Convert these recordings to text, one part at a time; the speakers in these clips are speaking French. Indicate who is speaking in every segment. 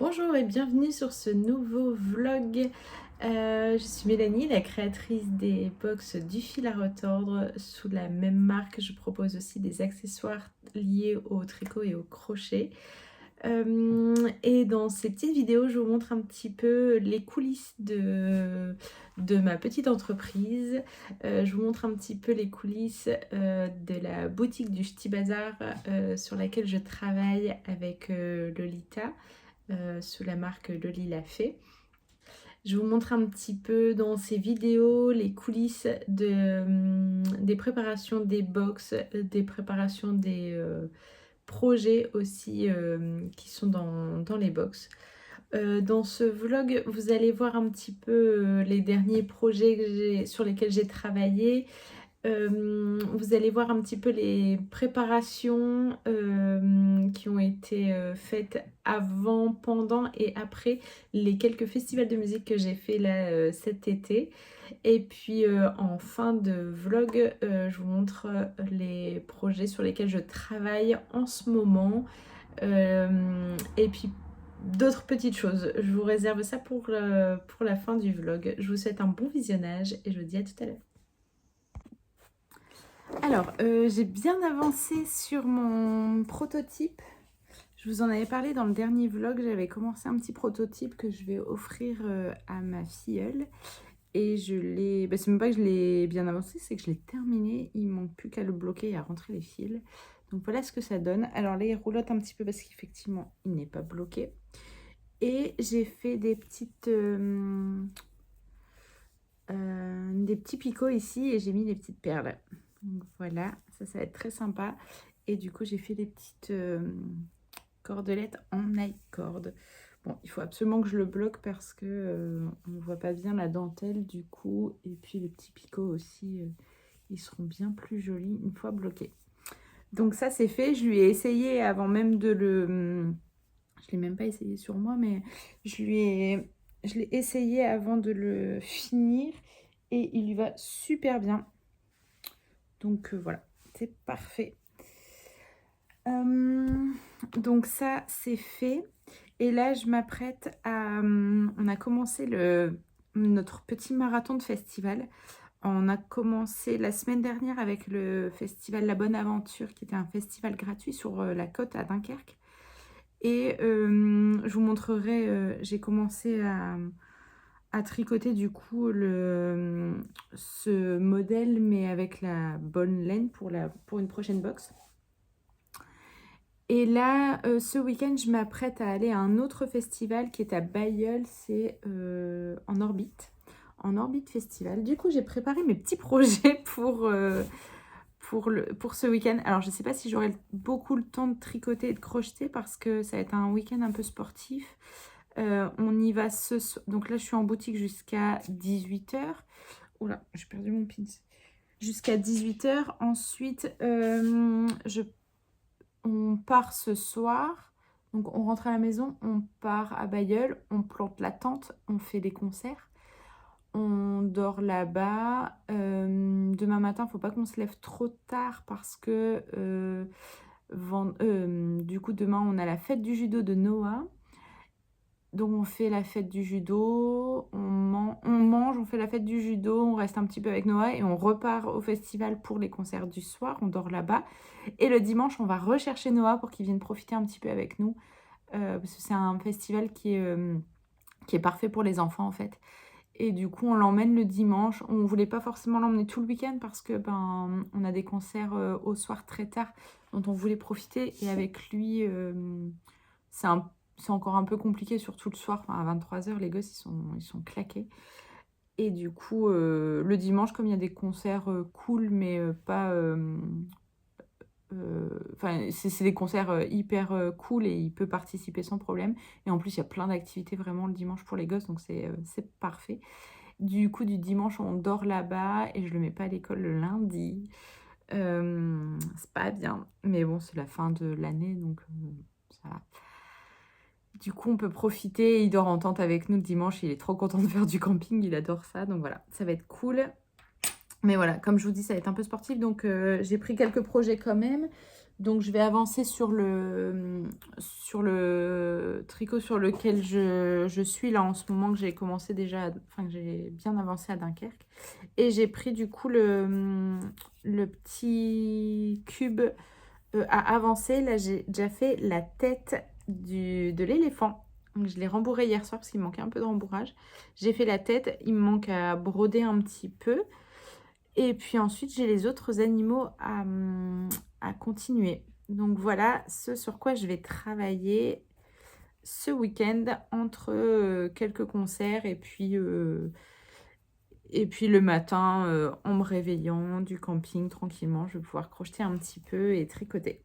Speaker 1: Bonjour et bienvenue sur ce nouveau vlog. Je suis Mélanie, la créatrice des box du fil à retordre. Sous la même marque, je propose aussi des accessoires liés au tricot et au crochet. Et dans ces petites vidéos, je vous montre un petit peu les coulisses de ma petite entreprise. Je vous montre un petit peu les coulisses de la boutique du Ch'ti Bazar sur laquelle je travaille avec Lolita. Sous la marque Loli l'a fait. Je vous montre un petit peu dans ces vidéos les coulisses des préparations des box, des préparations des projets aussi qui sont dans les box. Dans ce vlog, vous allez voir un petit peu les derniers projets sur lesquels j'ai travaillé. Vous allez voir un petit peu les préparations qui ont été faites avant, pendant et après les quelques festivals de musique que j'ai fait là cet été. Et puis en fin de vlog, je vous montre les projets sur lesquels je travaille en ce moment. Et puis d'autres petites choses. Je vous réserve ça pour la fin du vlog. Je vous souhaite un bon visionnage et je vous dis à tout à l'heure. Alors, j'ai bien avancé sur mon prototype. Je vous en avais parlé dans le dernier vlog. J'avais commencé un petit prototype que je vais offrir à ma filleule. Et je l'ai... c'est même pas que je l'ai bien avancé, c'est que je l'ai terminé. Il ne manque plus qu'à le bloquer et à rentrer les fils. Donc voilà ce que ça donne. Alors là, il roulotte un petit peu parce qu'effectivement, il n'est pas bloqué. Et j'ai fait des petites... des petits picots ici et j'ai mis des petites perles. Donc voilà, ça va être très sympa. Et du coup, j'ai fait des petites cordelettes en i-cord. Bon, il faut absolument que je le bloque parce que on ne voit pas bien la dentelle du coup. Et puis les petits picots aussi, ils seront bien plus jolis une fois bloqués. Donc ça, c'est fait. Je lui ai essayé avant même de le... Je ne l'ai même pas essayé sur moi, mais je l'ai essayé avant de le finir. Et il lui va super bien. Donc voilà, c'est parfait. Donc ça, c'est fait. Et là, je m'apprête à... on a commencé notre petit marathon de festival. On a commencé la semaine dernière avec le festival La Bonne Aventure, qui était un festival gratuit sur la côte à Dunkerque. Et je vous montrerai, j'ai commencé à tricoter du coup ce modèle, mais avec la bonne laine pour une prochaine box. Et là, ce week-end, je m'apprête à aller à un autre festival qui est à Bailleul, c'est en Orbite Festival. Du coup, j'ai préparé mes petits projets pour ce week-end. Alors, je ne sais pas si j'aurai beaucoup le temps de tricoter et de crocheter parce que ça va être un week-end un peu sportif. On y va donc là, je suis en boutique jusqu'à 18 h. Oula, j'ai perdu mon pin. Jusqu'à 18 h. Ensuite, on part ce soir. Donc, on rentre à la maison, on part à Bailleul, on plante la tente, on fait des concerts. On dort là-bas. Demain matin, il ne faut pas qu'on se lève trop tard parce que du coup, demain, on a la fête du judo de Noah. Donc, on fait la fête du judo, on mange, on fait la fête du judo, on reste un petit peu avec Noah et on repart au festival pour les concerts du soir. On dort là-bas. Et le dimanche, on va rechercher Noah pour qu'il vienne profiter un petit peu avec nous. Parce que c'est un festival qui est parfait pour les enfants, en fait. Et du coup, on l'emmène le dimanche. On ne voulait pas forcément l'emmener tout le week-end parce que on a des concerts au soir très tard dont on voulait profiter. Et avec lui, c'est encore un peu compliqué, surtout le soir. Enfin, à 23 h, les gosses, ils sont claqués. Et du coup, le dimanche, comme il y a des concerts cool, mais pas... Enfin, c'est des concerts hyper cool et il peut participer sans problème. Et en plus, il y a plein d'activités vraiment le dimanche pour les gosses, donc c'est parfait. Du coup, du dimanche, on dort là-bas et je le mets pas à l'école le lundi. C'est pas bien, mais bon, c'est la fin de l'année, donc ça va. Du coup, on peut profiter. Il dort en tente avec nous le dimanche. Il est trop content de faire du camping. Il adore ça. Donc voilà, ça va être cool. Mais voilà, comme je vous dis, ça va être un peu sportif. Donc j'ai pris quelques projets quand même. Donc je vais avancer sur le tricot sur lequel je suis là en ce moment, que j'ai commencé déjà, enfin que j'ai bien avancé à Dunkerque. Et j'ai pris du coup le petit cube à avancer. Là j'ai déjà fait la tête de l'éléphant. Donc je l'ai rembourré hier soir parce qu'il manquait un peu de rembourrage. J'ai fait la tête, il me manque à broder un petit peu. Et puis ensuite, j'ai les autres animaux à continuer. Donc voilà ce sur quoi je vais travailler ce week-end entre quelques concerts et puis le matin, en me réveillant du camping tranquillement, je vais pouvoir crocheter un petit peu et tricoter.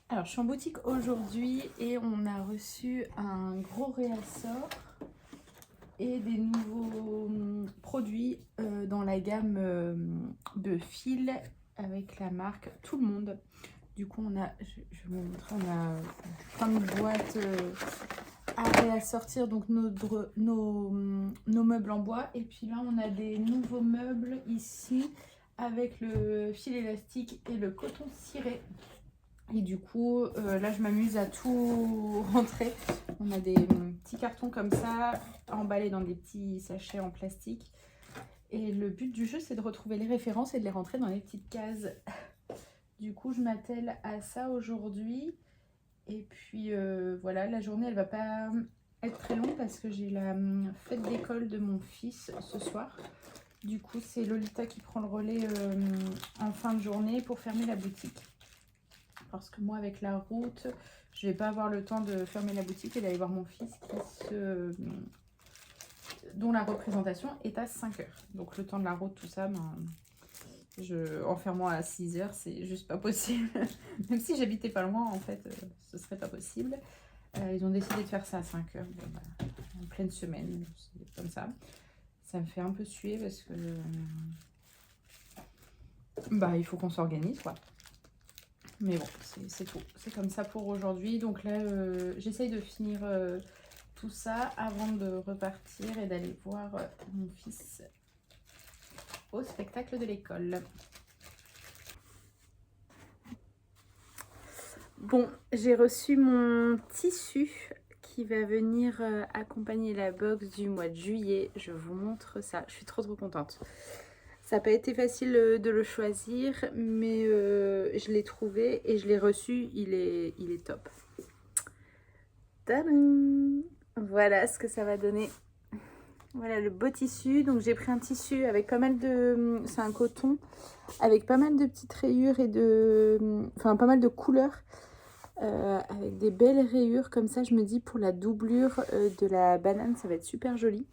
Speaker 1: Alors, je suis en boutique aujourd'hui et on a reçu un gros réassort et des nouveaux produits dans la gamme de fils avec la marque Tout le Monde. Du coup, on a, je vais vous montrer, on a plein de boîtes à réassortir, donc nos meubles en bois. Et puis là, on a des nouveaux meubles ici avec le fil élastique et le coton ciré. Et du coup, là, je m'amuse à tout rentrer. On a des petits cartons comme ça, emballés dans des petits sachets en plastique. Et le but du jeu, c'est de retrouver les références et de les rentrer dans les petites cases. Du coup, je m'attelle à ça aujourd'hui. Et puis, voilà, la journée, elle va pas être très longue parce que j'ai la fête d'école de mon fils ce soir. Du coup, c'est Lolita qui prend le relais en fin de journée pour fermer la boutique. Parce que moi, avec la route, je vais pas avoir le temps de fermer la boutique et d'aller voir mon fils dont la représentation est à 5 heures. Donc le temps de la route, tout ça, enferme-moi à 6 heures, c'est juste pas possible. Même si j'habitais pas loin, en fait, ce serait pas possible. Ils ont décidé de faire ça à 5 heures. Bon, bah, en pleine semaine, c'est comme ça. Ça me fait un peu suer parce que bah, il faut qu'on s'organise, quoi. Mais bon, c'est tout. C'est comme ça pour aujourd'hui. Donc là, j'essaye de finir tout ça avant de repartir et d'aller voir mon fils au spectacle de l'école. Bon, j'ai reçu mon tissu qui va venir accompagner la box du mois de juillet. Je vous montre ça. Je suis trop contente. Ça n'a pas été facile de le choisir, mais je l'ai trouvé et je l'ai reçu. Il est top. Tadam! Voilà ce que ça va donner. Voilà le beau tissu. Donc j'ai pris un tissu avec pas mal de... C'est un coton avec pas mal de petites rayures et enfin pas mal de couleurs. Avec des belles rayures comme ça. Je me dis pour la doublure de la banane, ça va être super joli.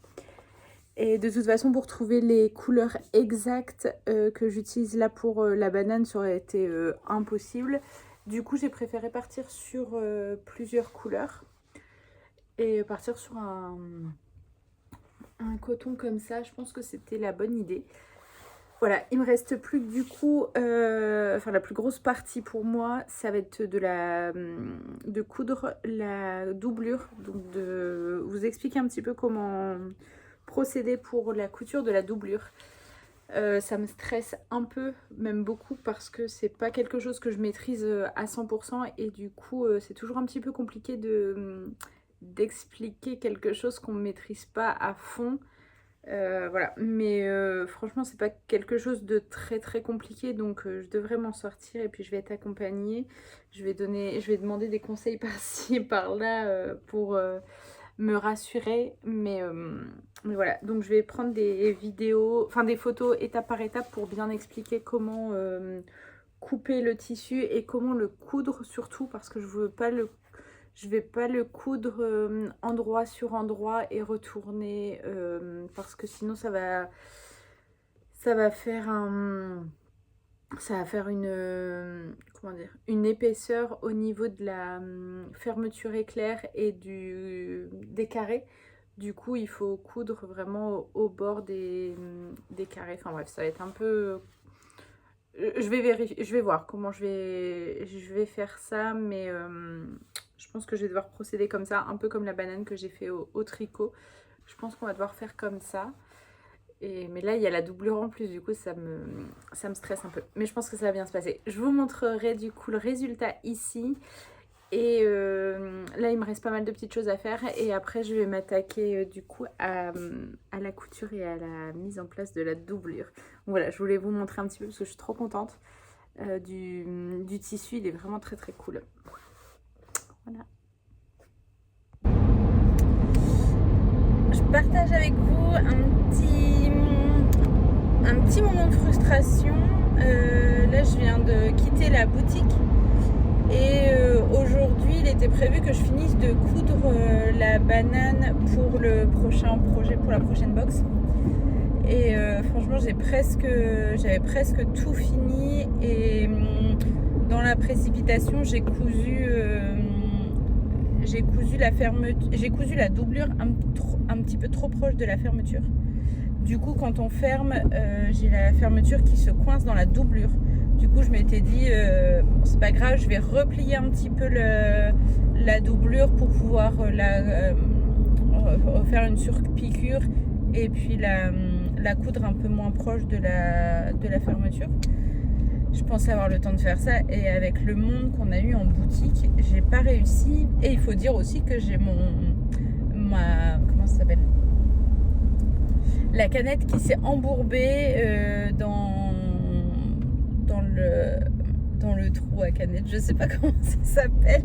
Speaker 1: Et de toute façon, pour trouver les couleurs exactes que j'utilise là pour la banane, ça aurait été impossible. Du coup, j'ai préféré partir sur plusieurs couleurs et partir sur un coton comme ça. Je pense que c'était la bonne idée. Voilà, il me reste plus que du coup, enfin la plus grosse partie pour moi, ça va être de coudre la doublure. Donc de vous expliquer un petit peu comment procéder pour la couture de la doublure. Ça me stresse un peu, même beaucoup, parce que c'est pas quelque chose que je maîtrise à 100% et du coup c'est toujours un petit peu compliqué d'expliquer quelque chose qu'on ne maîtrise pas à fond. Voilà, mais franchement c'est pas quelque chose de très compliqué, donc je devrais m'en sortir et puis je vais être accompagnée. Je vais demander des conseils par-ci et par-là pour me rassurer, mais voilà. Donc je vais prendre des vidéos, enfin des photos étape par étape pour bien expliquer comment couper le tissu et comment le coudre surtout, parce que je vais pas le coudre endroit sur endroit et retourner parce que sinon ça va faire une épaisseur au niveau de la fermeture éclair et des carrés. Du coup, il faut coudre vraiment au bord des carrés. Enfin bref, ça va être un peu... Je vais voir comment je vais faire ça, mais je pense que je vais devoir procéder comme ça, un peu comme la banane que j'ai fait au tricot. Je pense qu'on va devoir faire comme ça.
Speaker 2: Mais là, il y a la doublure en plus, du coup, ça me stresse un peu. Mais je pense que ça va bien se passer. Je vous montrerai du coup le résultat ici. Et là, il me reste pas mal de petites choses à faire. Et après, je vais m'attaquer du coup à la couture et à la mise en place de la doublure. Donc voilà, je voulais vous montrer un petit peu parce que je suis trop contente du tissu. Il est vraiment très très cool. Voilà. Je partage avec vous un petit moment de frustration. Là, je viens de quitter la boutique. Et aujourd'hui, il était prévu que je finisse de coudre la banane pour le prochain projet, pour la prochaine box. Et franchement, j'avais presque tout fini. Et dans la précipitation, j'ai cousu la doublure un petit peu trop proche de la fermeture. Du coup, quand on ferme, j'ai la fermeture qui se coince dans la doublure. Du coup, je m'étais dit, c'est pas grave, je vais replier un petit peu la doublure pour pouvoir faire une surpiqûre et puis la coudre un peu moins proche de la fermeture. Je pensais avoir le temps de faire ça et avec le monde qu'on a eu en boutique, j'ai pas réussi. Et il faut dire aussi que j'ai comment ça s'appelle, la canette qui s'est embourbée dans le trou à canette, je sais pas comment ça s'appelle.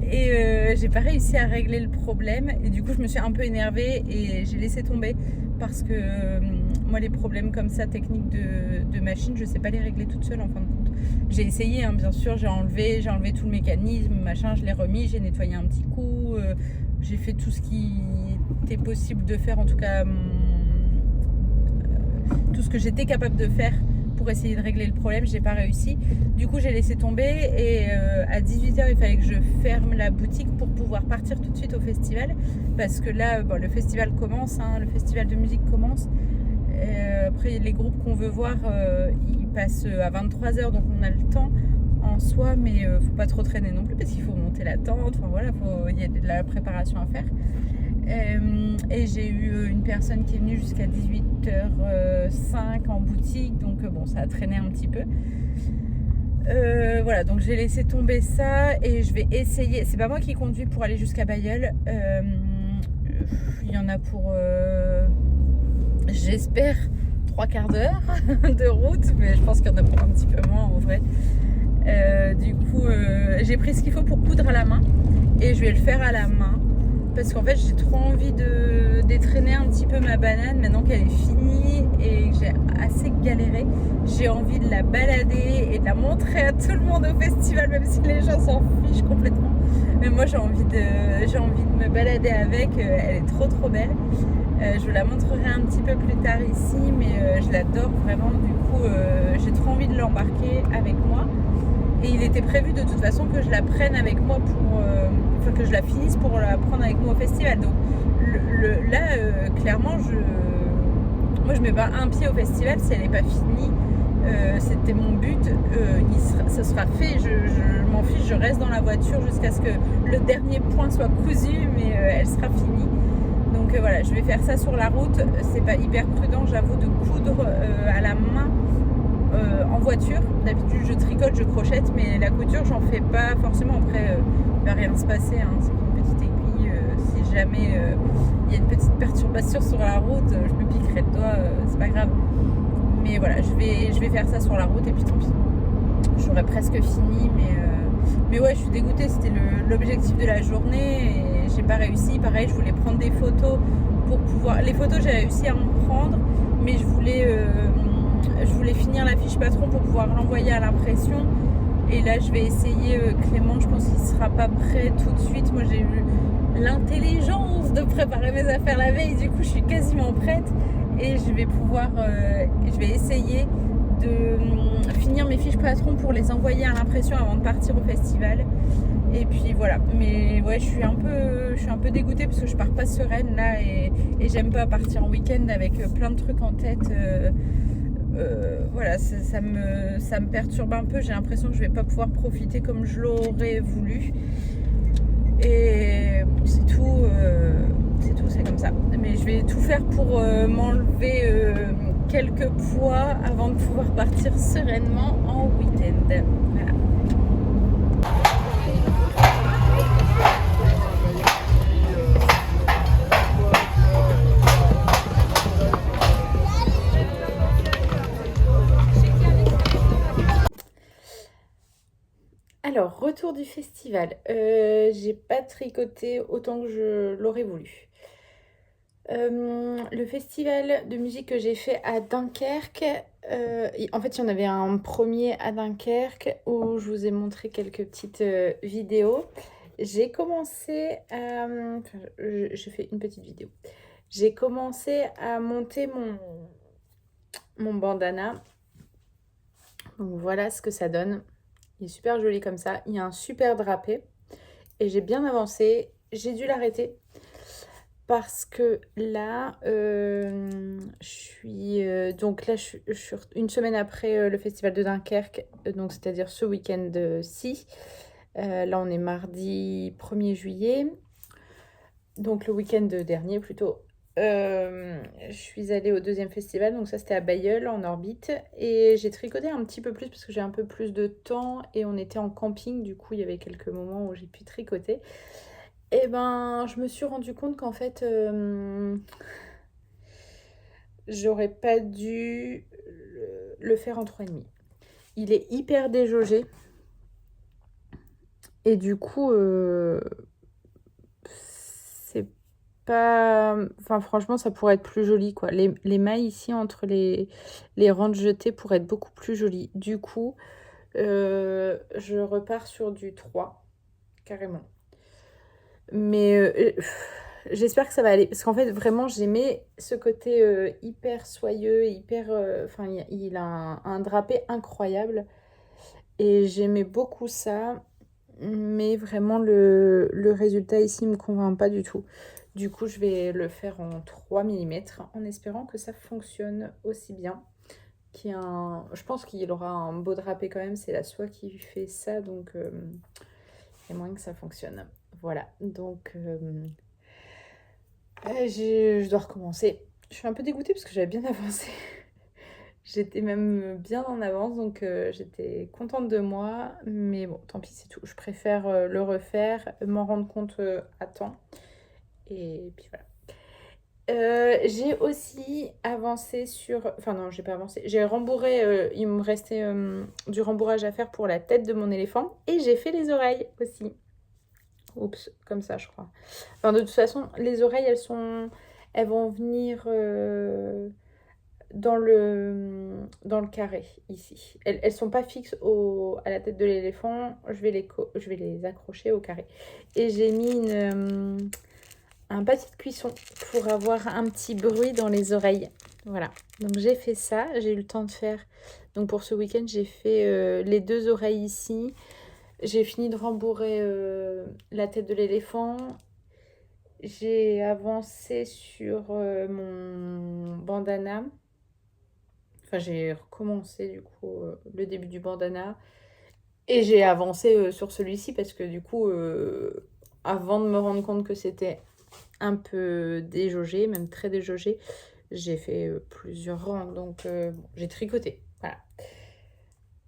Speaker 2: Et j'ai pas réussi à régler le problème et du coup je me suis un peu énervée et j'ai laissé tomber parce que moi les problèmes comme ça techniques de machine, je sais pas les régler toute seule en fin de compte. J'ai essayé hein, bien sûr, j'ai enlevé tout le mécanisme, machin, je l'ai remis, j'ai nettoyé un petit coup, j'ai fait tout ce qui était possible de faire, en tout cas tout ce que j'étais capable de faire pour essayer de régler le problème. J'ai pas réussi, du coup j'ai laissé tomber et à 18h il fallait que je ferme la boutique pour pouvoir partir tout de suite au festival parce que là bon, le festival commence hein, le festival de musique commence. Après les groupes qu'on veut voir ils passent à 23h donc on a le temps en soi, mais faut pas trop traîner non plus parce qu'il faut monter la tente, enfin voilà, il y a de la préparation à faire. Et j'ai eu une personne qui est venue jusqu'à 18h05 en boutique, donc bon, ça a traîné un petit peu. Voilà, donc j'ai laissé tomber ça et je vais essayer. C'est pas moi qui conduis pour aller jusqu'à Bailleul. Il y en a pour, j'espère, 3/4 d'heure de route, mais je pense qu'il y en a pour un petit peu moins en vrai. Du coup, j'ai pris ce qu'il faut pour coudre à la main et je vais le faire à la main. Parce qu'en fait j'ai trop envie d'étraîner un petit peu ma banane maintenant qu'elle est finie et que j'ai assez galéré. J'ai envie de la balader et de la montrer à tout le monde au festival, même si les gens s'en fichent complètement. Mais moi j'ai envie de me balader avec, elle est trop belle. Je vous la montrerai un petit peu plus tard ici, mais je l'adore vraiment. Du coup j'ai trop envie de l'embarquer avec moi. Et il était prévu de toute façon que je la prenne avec moi que je la finisse pour la prendre avec moi au festival. Donc là, clairement, moi je mets pas un pied au festival si elle n'est pas finie. C'était mon but. Ça sera fait. Je m'en fiche. Je reste dans la voiture jusqu'à ce que le dernier point soit cousu, mais elle sera finie. Donc voilà, je vais faire ça sur la route. C'est pas hyper prudent, j'avoue, de coudre à la main. En voiture, d'habitude je tricote, je crochette, mais la couture j'en fais pas forcément. Après il va rien se passer, hein. C'est une petite aiguille, si jamais il y a une petite perturbation sur la route, je me piquerai le doigt, c'est pas grave. Mais voilà, je vais faire ça sur la route et puis tant pis, j'aurais presque fini, mais ouais, je suis dégoûtée, c'était l'objectif de la journée et j'ai pas réussi. Pareil, je voulais prendre des photos pour pouvoir, les photos j'ai réussi à en prendre, mais je voulais finir la fiche patron pour pouvoir l'envoyer à l'impression. Et là je vais essayer, Clément je pense qu'il sera pas prêt tout de suite. Moi j'ai eu l'intelligence de préparer mes affaires la veille, du coup je suis quasiment prête et je vais essayer de finir mes fiches patron pour les envoyer à l'impression avant de partir au festival. Et puis voilà, mais ouais, je suis un peu dégoûtée parce que je pars pas sereine là et j'aime pas partir en week-end avec plein de trucs en tête. Voilà, ça me perturbe un peu. J'ai l'impression que je vais pas pouvoir profiter comme je l'aurais voulu. Et bon, c'est tout. c'est tout, c'est comme ça. Mais je vais tout faire pour m'enlever quelques poids avant de pouvoir partir sereinement en week-end. Voilà. Alors, retour du festival. J'ai pas tricoté autant que je l'aurais voulu. Le festival de musique que j'ai fait à Dunkerque, en fait, il y en avait un premier à Dunkerque où je vous ai montré quelques petites vidéos. J'ai commencé à... Enfin, j'ai fait une petite vidéo. J'ai commencé à monter mon bandana. Donc voilà ce que ça donne. Il est super joli comme ça. Il y a un super drapé. Et j'ai bien avancé. J'ai dû l'arrêter. Parce que là, je suis... donc là, je suis une semaine après le festival de Dunkerque. Donc c'est-à-dire ce week-end-ci. Là, on est mardi 1er juillet. Donc le week-end dernier plutôt. Je suis allée au deuxième festival, donc ça c'était à Bailleul en orbite, et j'ai tricoté un petit peu plus parce que j'ai un peu plus de temps et on était en camping, du coup il y avait quelques moments où j'ai pu tricoter. Et ben je me suis rendu compte qu'en fait j'aurais pas dû le faire en 3,5. Il est hyper déjaugé et du coup c'est pas... Enfin, franchement, ça pourrait être plus joli, quoi. Les mailles ici, entre les rangs de jetés, pourraient être beaucoup plus jolies. Du coup, je repars sur du 3, carrément. Mais j'espère que ça va aller. Parce qu'en fait, vraiment, j'aimais ce côté hyper soyeux, hyper... Enfin, il a un drapé incroyable. Et j'aimais beaucoup ça. Mais vraiment, le résultat ici ne me convainc pas du tout. Du coup, je vais le faire en 3 mm en espérant que ça fonctionne aussi bien. Je pense qu'il aura un beau drapé quand même. C'est la soie qui fait ça, donc il y a moyen que ça fonctionne. Voilà, donc je dois recommencer. Je suis un peu dégoûtée parce que j'avais bien avancé. J'étais même bien en avance, donc j'étais contente de moi. Mais bon, tant pis, c'est tout. Je préfère le refaire, m'en rendre compte à temps. Et puis voilà. J'ai aussi avancé sur... Enfin non, j'ai pas avancé. J'ai rembourré, il me restait du rembourrage à faire pour la tête de mon éléphant. Et j'ai fait les oreilles aussi. Oups, comme ça je crois. Enfin de toute façon, les oreilles, elles vont venir dans le carré ici. Elles sont pas fixes à la tête de l'éléphant. Je vais les accrocher au carré. Et j'ai mis un pâté de cuisson pour avoir un petit bruit dans les oreilles. Voilà, donc j'ai fait ça, j'ai eu le temps de faire. Donc pour ce week-end, j'ai fait les 2 oreilles ici. J'ai fini de rembourrer la tête de l'éléphant. J'ai avancé sur mon bandana. Enfin, j'ai recommencé du coup le début du bandana. Et j'ai avancé sur celui-ci parce que du coup, avant de me rendre compte que c'était un peu déjaugé, même très déjaugé, j'ai fait plusieurs rangs, donc bon, j'ai tricoté, voilà.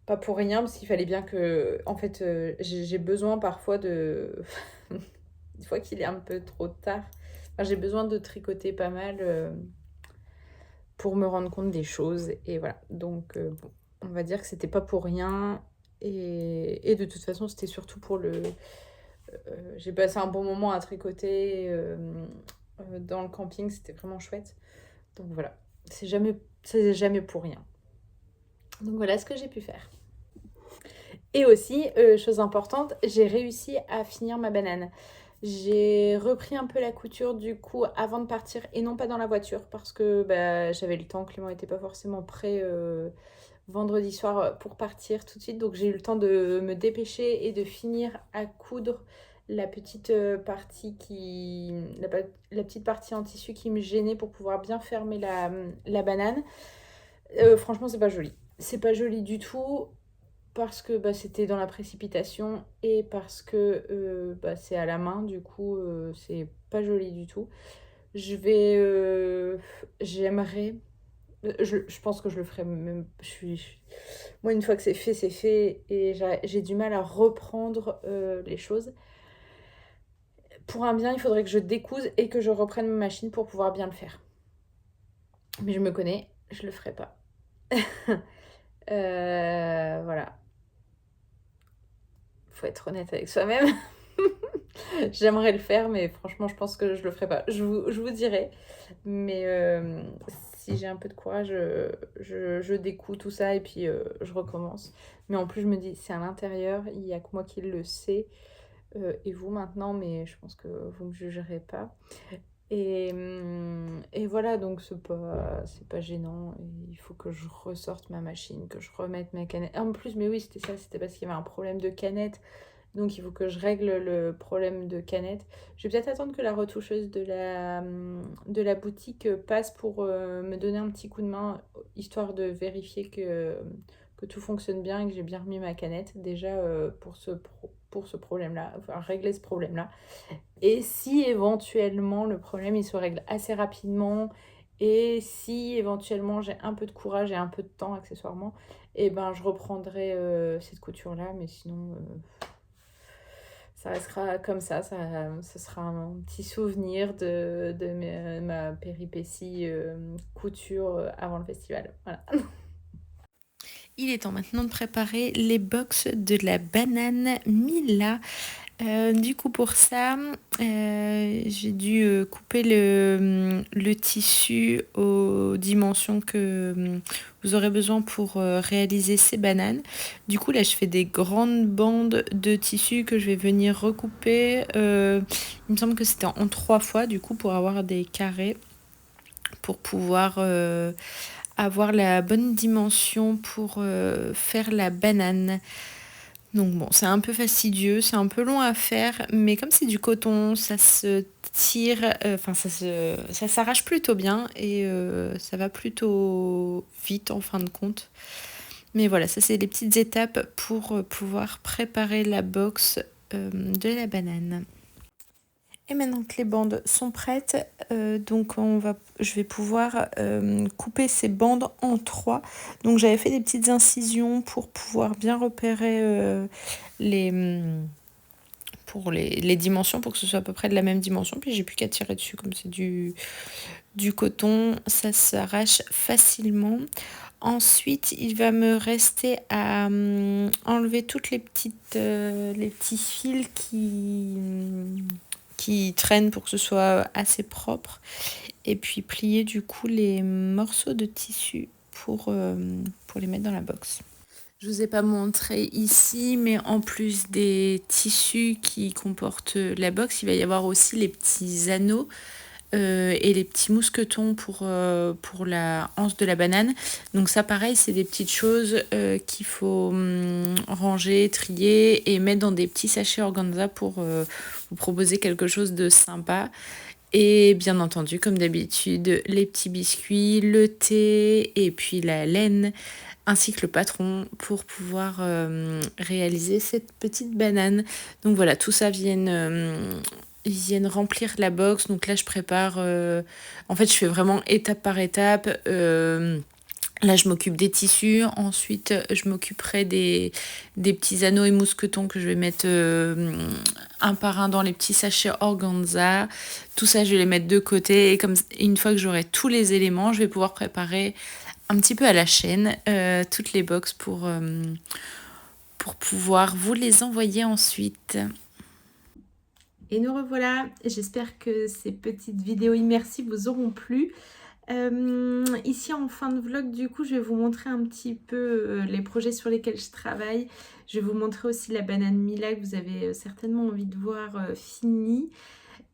Speaker 2: Pas pour rien, parce qu'il fallait bien que... En fait, j'ai besoin parfois de... Une fois qu'il est un peu trop tard, enfin, j'ai besoin de tricoter pas mal pour me rendre compte des choses, et voilà. Donc, bon, on va dire que c'était pas pour rien, et de toute façon, c'était surtout pour le... j'ai passé un bon moment à tricoter dans le camping, c'était vraiment chouette. Donc voilà, c'est jamais pour rien. Donc voilà ce que j'ai pu faire. Et aussi, chose importante, j'ai réussi à finir ma banane. J'ai repris un peu la couture du coup avant de partir et non pas dans la voiture parce que j'avais le temps, Clément n'était pas forcément prêt vendredi soir pour partir tout de suite. Donc j'ai eu le temps de me dépêcher et de finir à coudre la petite partie la petite partie en tissu qui me gênait pour pouvoir bien fermer la banane. Franchement, c'est pas joli. C'est pas joli du tout.
Speaker 1: parce que bah, c'était dans la précipitation et parce que bah, c'est à la main, du coup c'est pas joli du tout. J'aimerais, je pense que je le ferai même, moi une fois que c'est fait et j'ai du mal à reprendre les choses. Pour un bien, il faudrait que je découse et que je reprenne ma machine pour pouvoir bien le faire. Mais je me connais, je le ferai pas. Voilà, faut être honnête avec soi-même. J'aimerais le faire, mais franchement, je pense que je le ferai pas. Je vous dirai. Mais si j'ai un peu de courage, je découe tout ça et puis je recommence. Mais en plus, je me dis, c'est à l'intérieur, il n'y a que moi qui le sais. Et vous maintenant, mais je pense que vous me jugerez pas. Et voilà, donc c'est pas gênant. Et il faut que je ressorte ma machine, que je remette ma canette. En plus, mais oui, c'était ça, c'était parce qu'il y avait un problème de canette. Donc il faut que je règle le problème de canette. Je vais peut-être attendre que la retoucheuse de la boutique passe pour me donner un petit coup de main, histoire de vérifier que tout fonctionne bien et que j'ai bien remis ma canette. Déjà pour ce problème-là, enfin régler ce problème-là. Et si éventuellement le problème il se règle assez rapidement et si éventuellement j'ai un peu de courage et un peu de temps accessoirement, et ben je reprendrai cette couture-là, mais sinon ça restera comme ce sera un petit souvenir de ma péripétie couture avant le festival. Voilà. Il est temps maintenant de préparer les box de la banane Mila. Du coup pour ça, j'ai dû couper le tissu aux dimensions que vous aurez besoin pour réaliser ces bananes. Du coup là je fais des grandes bandes de tissu que je vais venir recouper. Il me semble que c'était en 3 fois du coup pour avoir des carrés, pour pouvoir avoir la bonne dimension pour faire la banane. Donc bon, c'est un peu fastidieux, c'est un peu long à faire, mais comme c'est du coton, ça se tire, enfin ça s'arrache plutôt bien et ça va plutôt vite en fin de compte. Mais voilà, ça c'est les petites étapes pour pouvoir préparer la box de la banane. Et maintenant que les bandes sont prêtes, donc je vais pouvoir couper ces bandes en 3. Donc j'avais fait des petites incisions pour pouvoir bien repérer pour les dimensions, pour que ce soit à peu près de la même dimension. Puis j'ai plus qu'à tirer dessus, comme c'est du coton, ça s'arrache facilement. Ensuite, il va me rester à enlever toutes les petits fils qui traînent pour que ce soit assez propre. Et puis plier du coup les morceaux de tissu pour les mettre dans la box. Je vous ai pas montré ici, mais en plus des tissus qui comportent la box, il va y avoir aussi les petits anneaux et les petits mousquetons pour la anse de la banane. Donc ça pareil, c'est des petites choses qu'il faut ranger, trier et mettre dans des petits sachets organza pour vous proposer quelque chose de sympa. Et bien entendu, comme d'habitude, les petits biscuits, le thé et puis la laine, ainsi que le patron pour pouvoir réaliser cette petite banane. Donc voilà, tout ça viennent remplir la box. Donc là, je prépare... en fait, je fais vraiment étape par étape. Là, je m'occupe des tissus. Ensuite, je m'occuperai des petits anneaux et mousquetons que je vais mettre un par un dans les petits sachets organza. Tout ça, je vais les mettre de côté. Et comme une fois que j'aurai tous les éléments, je vais pouvoir préparer un petit peu à la chaîne toutes les box pour pouvoir vous les envoyer ensuite. Et nous revoilà. J'espère que ces petites vidéos immersives vous auront plu. Ici en fin de vlog, du coup, je vais vous montrer un petit peu les projets sur lesquels je travaille. Je vais vous montrer aussi la banane Mila que vous avez certainement envie de voir finie.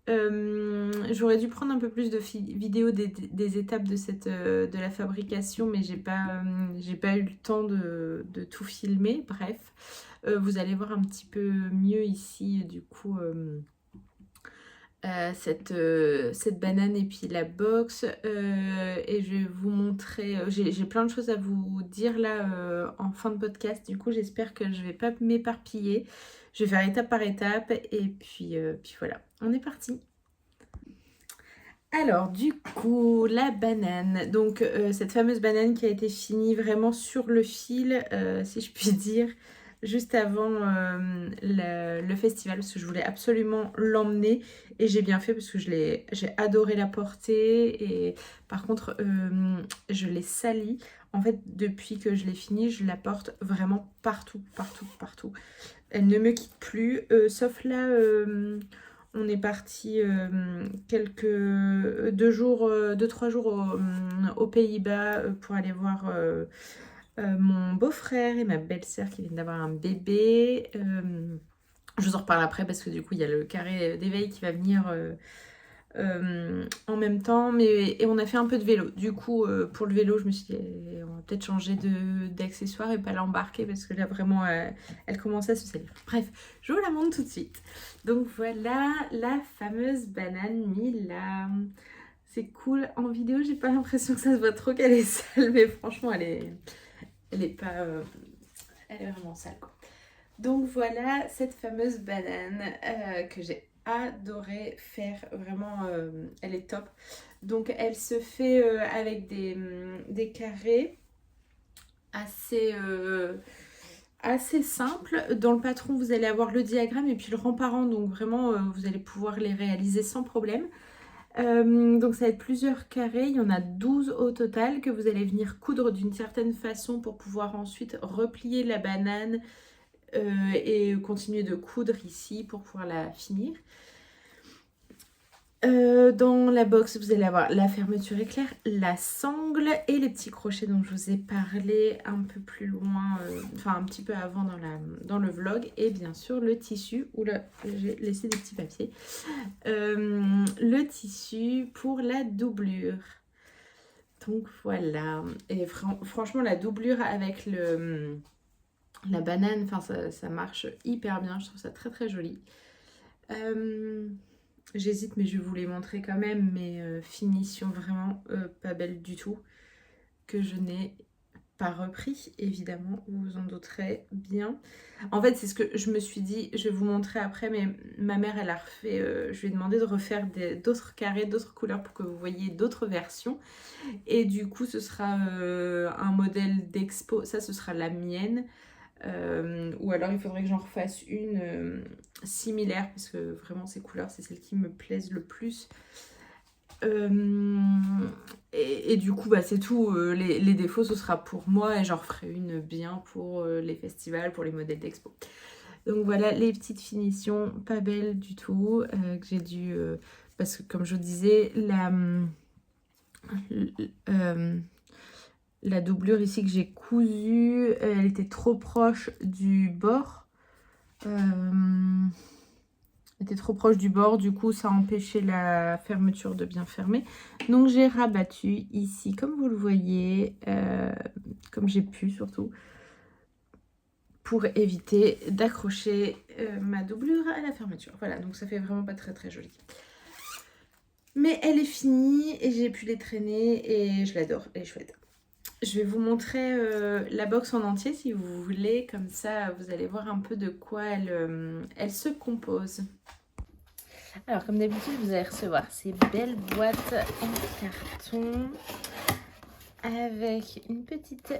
Speaker 1: J'aurais dû prendre un peu plus de vidéos des étapes de la fabrication, mais j'ai pas eu le temps de tout filmer. Bref, vous allez voir un petit peu mieux ici, du coup, cette banane et puis la box. Et je vais vous montrer, j'ai plein de choses à vous dire là en fin de podcast. Du coup, j'espère que je vais pas m'éparpiller. Je vais faire étape par étape et puis voilà, on est parti. Alors du coup, la banane, donc cette fameuse banane qui a été finie vraiment sur le fil, si je puis dire, juste avant le festival, parce que je voulais absolument l'emmener et j'ai bien fait parce que j'ai adoré la porter. Et par contre, je l'ai salie. En fait, depuis que je l'ai finie, je la porte vraiment partout, partout, partout. Elle ne me quitte plus, sauf là... on est parti quelques 2-3 jours aux Pays-Bas pour aller voir mon beau-frère et ma belle-sœur qui viennent d'avoir un bébé. Je vous en reparle après parce que du coup il y a le carré d'éveil qui va venir en même temps. Et on a fait un peu de vélo. Du coup pour le vélo je me suis dit on va peut-être changer d'accessoires et pas l'embarquer parce que là vraiment elle commence à se salir. Bref, je vous la montre tout de suite. Donc voilà la fameuse banane Mila. C'est cool. En vidéo j'ai pas l'impression que ça se voit trop qu'elle est sale, mais franchement elle est pas elle est vraiment sale quoi. Donc voilà cette fameuse banane que j'ai adoré faire, vraiment elle est top. Donc elle se fait avec des carrés assez simples. Dans le patron vous allez avoir le diagramme et puis le rang par rang, donc vraiment vous allez pouvoir les réaliser sans problème. Donc ça va être plusieurs carrés, il y en a 12 au total que vous allez venir coudre d'une certaine façon pour pouvoir ensuite replier la banane et continuer de coudre ici pour pouvoir la finir. Dans la box, vous allez avoir la fermeture éclair, la sangle et les petits crochets dont je vous ai parlé un peu plus loin, enfin un petit peu avant dans le vlog. Et bien sûr le tissu, oula, j'ai laissé des petits papiers. Le tissu pour la doublure. Donc voilà. Et franchement la doublure avec la banane, enfin ça marche hyper bien, je trouve ça très très joli. J'hésite mais je vais vous les montrer quand même, mais finition vraiment pas belle du tout, que je n'ai pas repris évidemment, vous vous en douterez bien. En fait c'est ce que je me suis dit, je vais vous montrer après, mais ma mère elle a refait, je lui ai demandé de refaire d'autres carrés, d'autres couleurs pour que vous voyez d'autres versions. Et du coup ce sera un modèle d'expo, ça ce sera la mienne. Ou alors il faudrait que j'en refasse une similaire parce que vraiment ces couleurs c'est celles qui me plaisent le plus. Et du coup bah, c'est tout, les défauts ce sera pour moi et j'en referai une bien pour les festivals, pour les modèles d'expo. Donc voilà les petites finitions pas belles du tout que j'ai dû... parce que comme je vous disais la doublure ici que j'ai cousue, elle était trop proche du bord. Elle était trop proche du bord, du coup ça a empêché la fermeture de bien fermer. Donc j'ai rabattu ici, comme vous le voyez, comme j'ai pu surtout, pour éviter d'accrocher ma doublure à la fermeture. Voilà, donc ça fait vraiment pas très très joli. Mais elle est finie et j'ai pu les traîner et je l'adore, elle est chouette. Je vais vous montrer la box en entier si vous voulez, comme ça vous allez voir un peu de quoi elle se compose. Alors comme d'habitude vous allez recevoir ces belles boîtes en carton avec une petite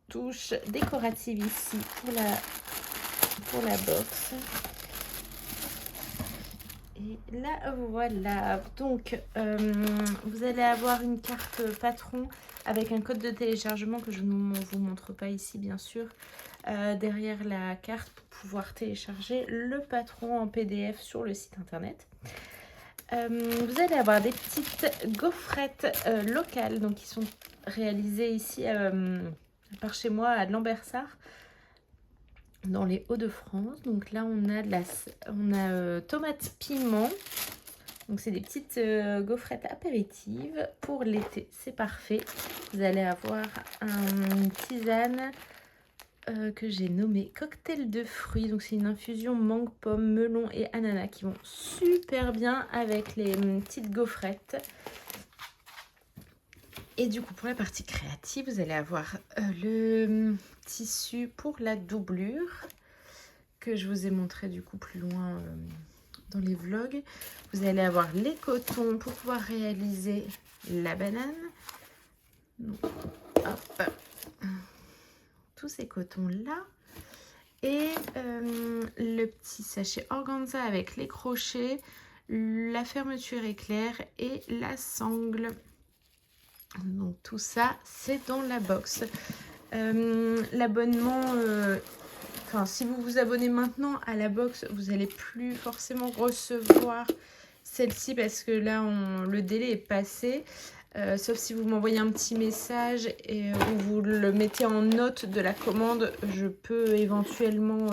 Speaker 1: touche décorative ici pour la box. Et là voilà, donc vous allez avoir une carte patron avec un code de téléchargement que je ne vous montre pas ici bien sûr, derrière la carte pour pouvoir télécharger le patron en PDF sur le site internet. Vous allez avoir des petites gaufrettes locales donc qui sont réalisées ici par chez moi à Lambersart, dans les Hauts-de-France. Donc là on a tomate piment, donc c'est des petites gaufrettes apéritives pour l'été, c'est parfait. Vous allez avoir une tisane que j'ai nommé cocktail de fruits. Donc c'est une infusion mangue, pomme, melon et ananas qui vont super bien avec les petites gaufrettes. Et du coup, pour la partie créative, vous allez avoir le tissu pour la doublure que je vous ai montré du coup plus loin dans les vlogs. Vous allez avoir les cotons pour pouvoir réaliser la banane. Donc, hop, tous ces cotons là. Et le petit sachet organza avec les crochets, la fermeture éclair et la sangle. Donc tout ça, c'est dans la box. L'abonnement, si vous vous abonnez maintenant à la box, vous n'allez plus forcément recevoir celle-ci parce que là, le délai est passé. Sauf si vous m'envoyez un petit message et vous le mettez en note de la commande, je peux éventuellement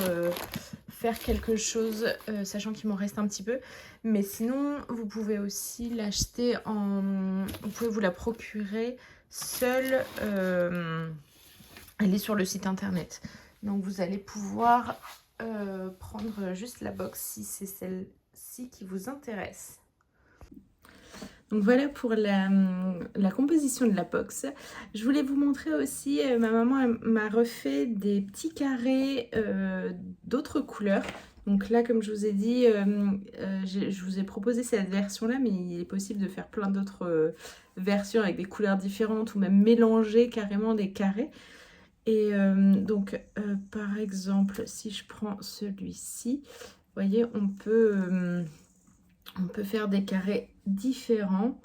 Speaker 1: faire quelque chose, sachant qu'il m'en reste un petit peu. Mais sinon, vous pouvez aussi l'acheter vous pouvez vous la procurer seule. Elle est sur le site internet. Donc vous allez pouvoir prendre juste la box si c'est celle-ci qui vous intéresse. Donc voilà pour la composition de la box. Je voulais vous montrer aussi, ma maman m'a refait des petits carrés d'autres couleurs. Donc là, comme je vous ai dit, je vous ai proposé cette version-là, mais il est possible de faire plein d'autres versions avec des couleurs différentes ou même mélanger carrément des carrés. Et donc, par exemple, si je prends celui-ci, vous voyez, on peut faire des carrés différents,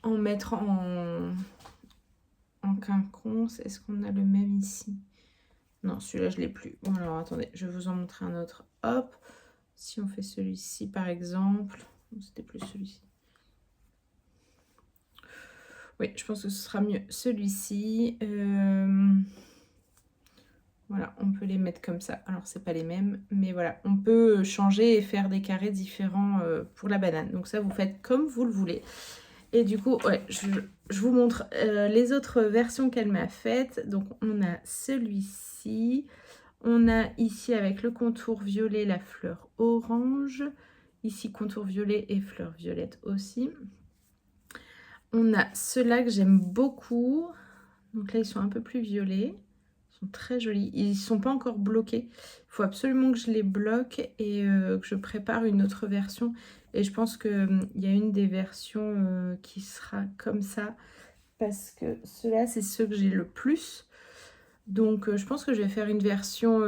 Speaker 1: en mettre en quinconce. Est-ce qu'on a le même ici? Non, celui-là, je ne l'ai plus. Bon, alors, attendez, je vais vous en montrer un autre. Hop, si on fait celui-ci, par exemple. C'était plus celui-ci. Oui, je pense que ce sera mieux celui-ci. Voilà, on peut les mettre comme ça. Alors, c'est pas les mêmes, mais voilà. On peut changer et faire des carrés différents pour la banane. Donc ça, vous faites comme vous le voulez. Et du coup, ouais, je vous montre les autres versions qu'elle m'a faites. Donc, on a celui-ci. On a ici avec le contour violet, la fleur orange. Ici, contour violet et fleur violette aussi. On a ceux-là que j'aime beaucoup. Donc là, ils sont un peu plus violets. Ils sont très jolis. Ils ne sont pas encore bloqués. Il faut absolument que je les bloque et que je prépare une autre version. Et je pense qu'il y a une des versions qui sera comme ça. Parce que ceux-là, c'est ceux que j'ai le plus. Donc, je pense que je vais faire une version...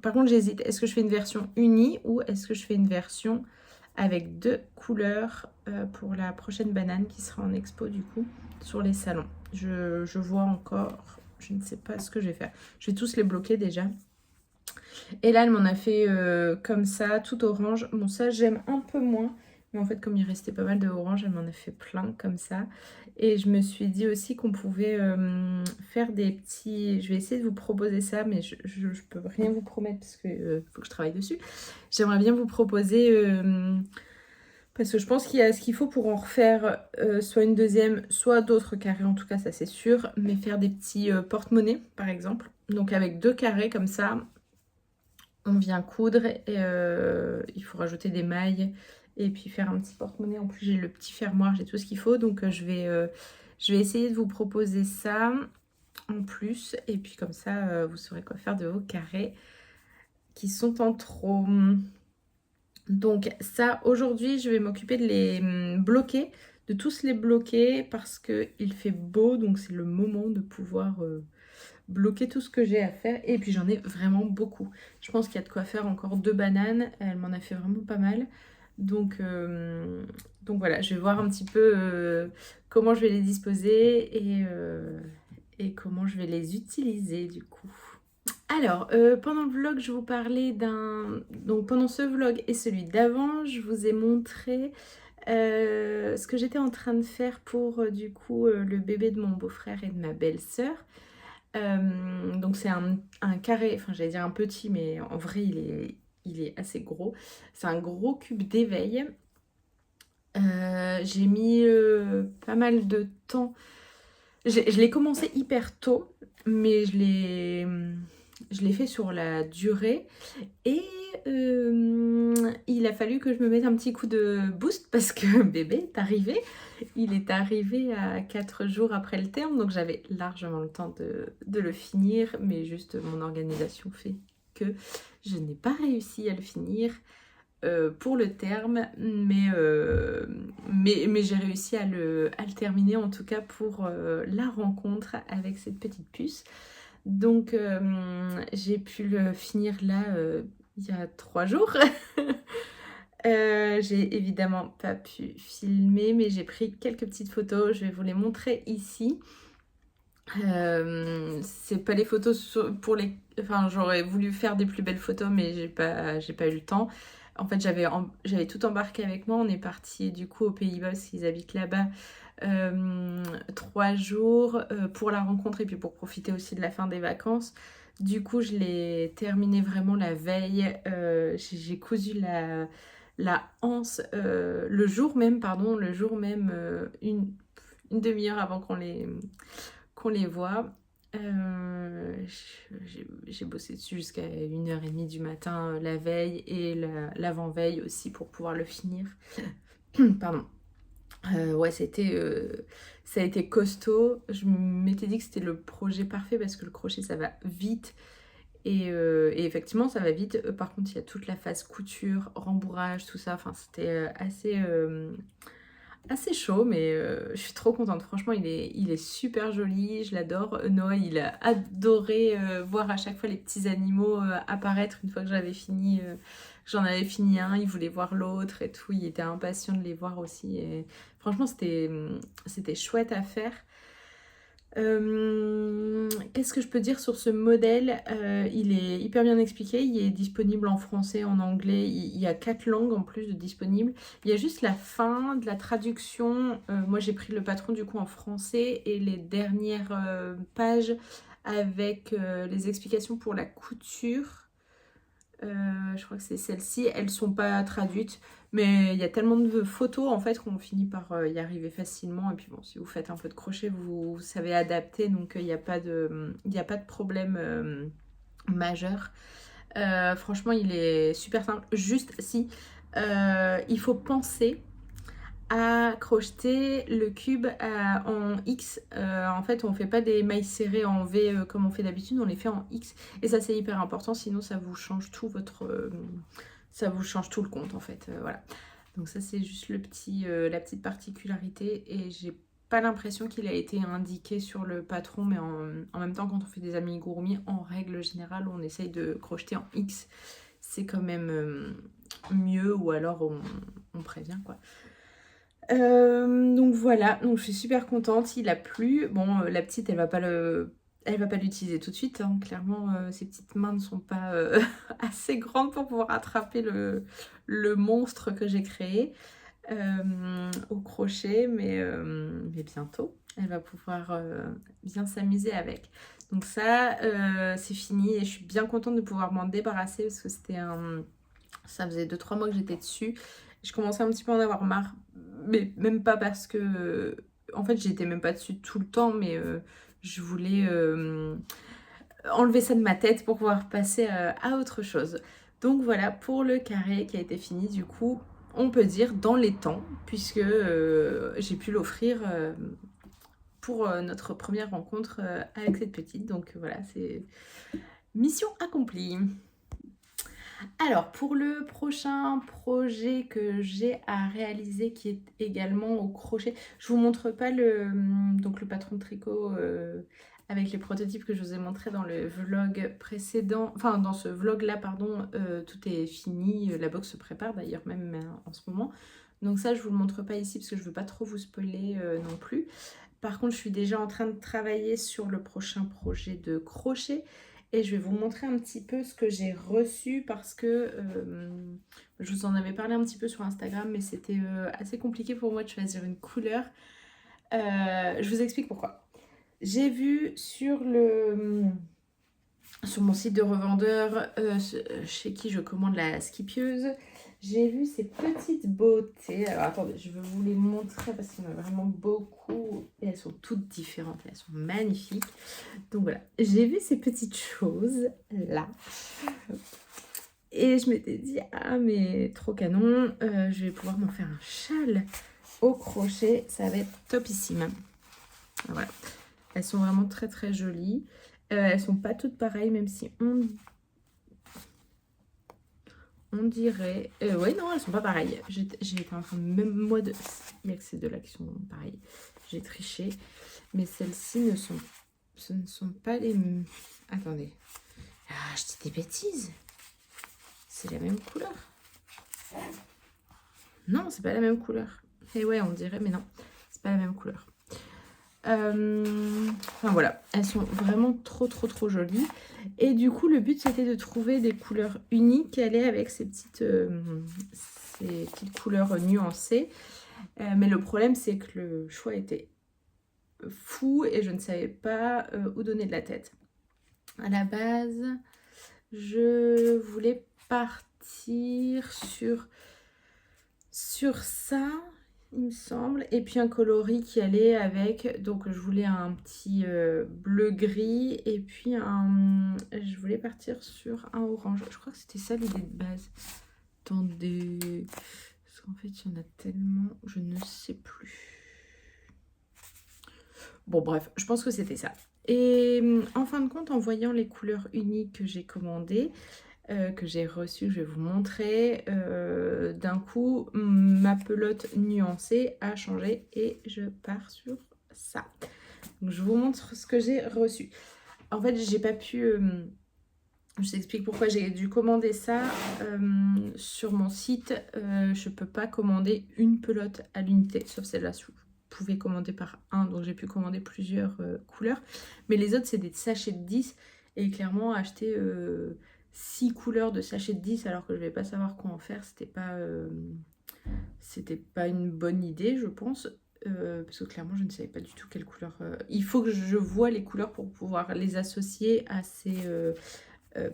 Speaker 1: Par contre, j'hésite. Est-ce que je fais une version unie ou est-ce que je fais une version avec 2 couleurs pour la prochaine banane qui sera en expo du coup sur les salons. Je vois encore, je ne sais pas ce que je vais faire. Je vais tous les bloquer déjà. Et là, elle m'en a fait comme ça, tout orange. Bon, ça, j'aime un peu moins. Mais en fait, comme il restait pas mal de orange, elle m'en a fait plein comme ça. Et je me suis dit aussi qu'on pouvait faire des petits... Je vais essayer de vous proposer ça, mais je peux rien vous promettre parce qu'il faut que je travaille dessus. J'aimerais bien vous proposer... parce que je pense qu'il y a ce qu'il faut pour en refaire soit une deuxième, soit d'autres carrés, en tout cas ça c'est sûr. Mais faire des petits porte-monnaie par exemple. Donc avec 2 carrés comme ça, on vient coudre et il faut rajouter des mailles et puis faire un petit porte-monnaie. En plus j'ai le petit fermoir, j'ai tout ce qu'il faut. Donc je vais essayer de vous proposer ça en plus. Et puis comme ça vous saurez quoi faire de vos carrés qui sont en trop. Donc ça, aujourd'hui, je vais m'occuper de les bloquer, de tous les bloquer parce qu'il fait beau. Donc c'est le moment de pouvoir bloquer tout ce que j'ai à faire. Et puis j'en ai vraiment beaucoup. Je pense qu'il y a de quoi faire encore 2 bananes. Elle m'en a fait vraiment pas mal. Donc voilà, je vais voir un petit peu comment je vais les disposer et comment je vais les utiliser du coup. Alors, pendant le vlog, je vous parlais donc pendant ce vlog et celui d'avant, je vous ai montré ce que j'étais en train de faire pour du coup le bébé de mon beau-frère et de ma belle-sœur. Donc c'est un carré, enfin j'allais dire un petit, mais en vrai il est assez gros. C'est un gros cube d'éveil. J'ai mis pas mal de temps. Je l'ai commencé hyper tôt. mais je l'ai fait sur la durée et il a fallu que je me mette un petit coup de boost parce que bébé est arrivé. Il est arrivé à 4 jours après le terme, donc j'avais largement le temps de le finir, mais juste mon organisation fait que je n'ai pas réussi à le finir pour le terme, mais j'ai réussi à le terminer en tout cas pour la rencontre avec cette petite puce. Donc j'ai pu le finir là il y a 3 jours. J'ai évidemment pas pu filmer, mais j'ai pris quelques petites photos, je vais vous les montrer ici. C'est pas les photos pour les... Enfin, j'aurais voulu faire des plus belles photos, mais j'ai pas eu le temps. En fait, j'avais tout embarqué avec moi. On est parti du coup aux Pays-Bas parce qu'ils habitent là-bas 3 jours pour la rencontre et puis pour profiter aussi de la fin des vacances. Du coup, je l'ai terminé vraiment la veille. J'ai cousu la anse le jour même, pardon, le jour même, une demi-heure avant qu'on les voit. J'ai bossé dessus jusqu'à 1h30 du matin la veille et l'avant-veille aussi pour pouvoir le finir. Pardon. Ouais, ça a été costaud. Je m'étais dit que c'était le projet parfait parce que le crochet ça va vite. Et effectivement, ça va vite. Par contre, il y a toute la phase couture, rembourrage, tout ça. Enfin, c'était assez chaud, mais je suis trop contente. Franchement, il est super joli, je l'adore. Noah, il a adoré voir à chaque fois les petits animaux apparaître une fois que j'en avais fini un. Il voulait voir l'autre et tout. Il était impatient de les voir aussi. Et franchement, c'était chouette à faire. Qu'est-ce que je peux dire sur ce modèle? Il est hyper bien expliqué, il est disponible en français, en anglais, il y a 4 langues en plus de disponibles. Il y a juste la fin de la traduction. Moi j'ai pris le patron du coup en français et les dernières pages avec les explications pour la couture. Je crois que c'est celles-ci, elles sont pas traduites, mais il y a tellement de photos en fait qu'on finit par y arriver facilement. Et puis bon, si vous faites un peu de crochet, vous savez adapter, donc il n'y a pas de problème majeur. Franchement, il est super simple. Juste si il faut penser à crocheter le cube en X. En fait, on fait pas des mailles serrées en V comme on fait d'habitude, on les fait en X. Et ça, c'est hyper important, sinon ça vous change tout ça vous change tout le compte en fait. Voilà. Donc ça, c'est juste la petite particularité. Et j'ai pas l'impression qu'il a été indiqué sur le patron, mais en même temps, quand on fait des amigurumi, en règle générale, on essaye de crocheter en X. C'est quand même mieux, ou alors on prévient quoi. Donc voilà, donc je suis super contente, il a plu. Bon, la petite, elle va pas l'utiliser tout de suite, hein. Clairement, ses petites mains ne sont pas assez grandes pour pouvoir attraper le monstre que j'ai créé au crochet, mais bientôt, elle va pouvoir bien s'amuser avec. Donc ça, c'est fini et je suis bien contente de pouvoir m'en débarrasser parce que ça faisait 2-3 mois que j'étais dessus. Je commençais un petit peu à en avoir marre, mais même pas parce que... En fait, j'étais même pas dessus tout le temps, mais je voulais enlever ça de ma tête pour pouvoir passer à autre chose. Donc voilà, pour le carré qui a été fini, du coup, on peut dire dans les temps, puisque j'ai pu l'offrir pour notre première rencontre avec cette petite. Donc voilà, c'est mission accomplie. Alors, pour le prochain projet que j'ai à réaliser, qui est également au crochet, je vous montre pas donc le patron de tricot avec les prototypes que je vous ai montré dans le vlog précédent, enfin dans ce vlog là, pardon, tout est fini, la box se prépare d'ailleurs même en ce moment. Donc ça, je vous le montre pas ici parce que je veux pas trop vous spoiler non plus. Par contre, je suis déjà en train de travailler sur le prochain projet de crochet. Et je vais vous montrer un petit peu ce que j'ai reçu parce que je vous en avais parlé un petit peu sur Instagram, mais c'était assez compliqué pour moi de choisir une couleur. Je vous explique pourquoi. J'ai vu sur sur mon site de revendeur chez qui je commande la skipieuse. J'ai vu ces petites beautés. Alors attendez, je vais vous les montrer parce qu'il y en a vraiment beaucoup. Et elles sont toutes différentes. Elles sont magnifiques. Donc voilà, j'ai vu ces petites choses là. Et je m'étais dit, ah mais trop canon, je vais pouvoir m'en faire un châle au crochet. Ça va être topissime. Voilà. Elles sont vraiment très très jolies. Elles sont pas toutes pareilles, même si on dirait... oui, non, elles sont pas pareilles. J'étais en train de... Même moi, il n'y a que ces deux-là qui sont pareilles. J'ai triché. Mais celles-ci ce ne sont pas les... Attendez. Ah, je dis des bêtises. C'est la même couleur. Non, c'est pas la même couleur. Et ouais, on dirait, mais non. C'est pas la même couleur. Enfin voilà, elles sont vraiment trop jolies. Et du coup, le but, c'était de trouver des couleurs uniques qui allaient avec ces petites couleurs nuancées. Mais le problème, c'est que le choix était fou et je ne savais pas où donner de la tête. À la base, je voulais partir sur ça, il me semble, et puis un coloris qui allait avec, donc je voulais un petit bleu gris, et puis je voulais partir sur un orange. Je crois que c'était ça l'idée de base. Attendez, parce qu'en fait il y en a tellement, je ne sais plus. Bon bref, je pense que c'était ça. Et en fin de compte, en voyant les couleurs uniques que j'ai commandées, que j'ai reçues, je vais vous montrer, d'un coup, ma pelote nuancée a changé et je pars sur ça. Donc, je vous montre ce que j'ai reçu. En fait, j'ai pas pu... je t'explique pourquoi j'ai dû commander ça. Sur mon site, je peux pas commander une pelote à l'unité, sauf celle-là. Vous pouvez commander par un, donc j'ai pu commander plusieurs couleurs. Mais les autres, c'est des sachets de 10. Et clairement, acheter 6 couleurs de sachets de 10 alors que je vais pas savoir quoi en faire, c'était pas une bonne idée, je pense. Parce que clairement, je ne savais pas du tout quelle couleur... Il faut que je voie les couleurs pour pouvoir les associer à ces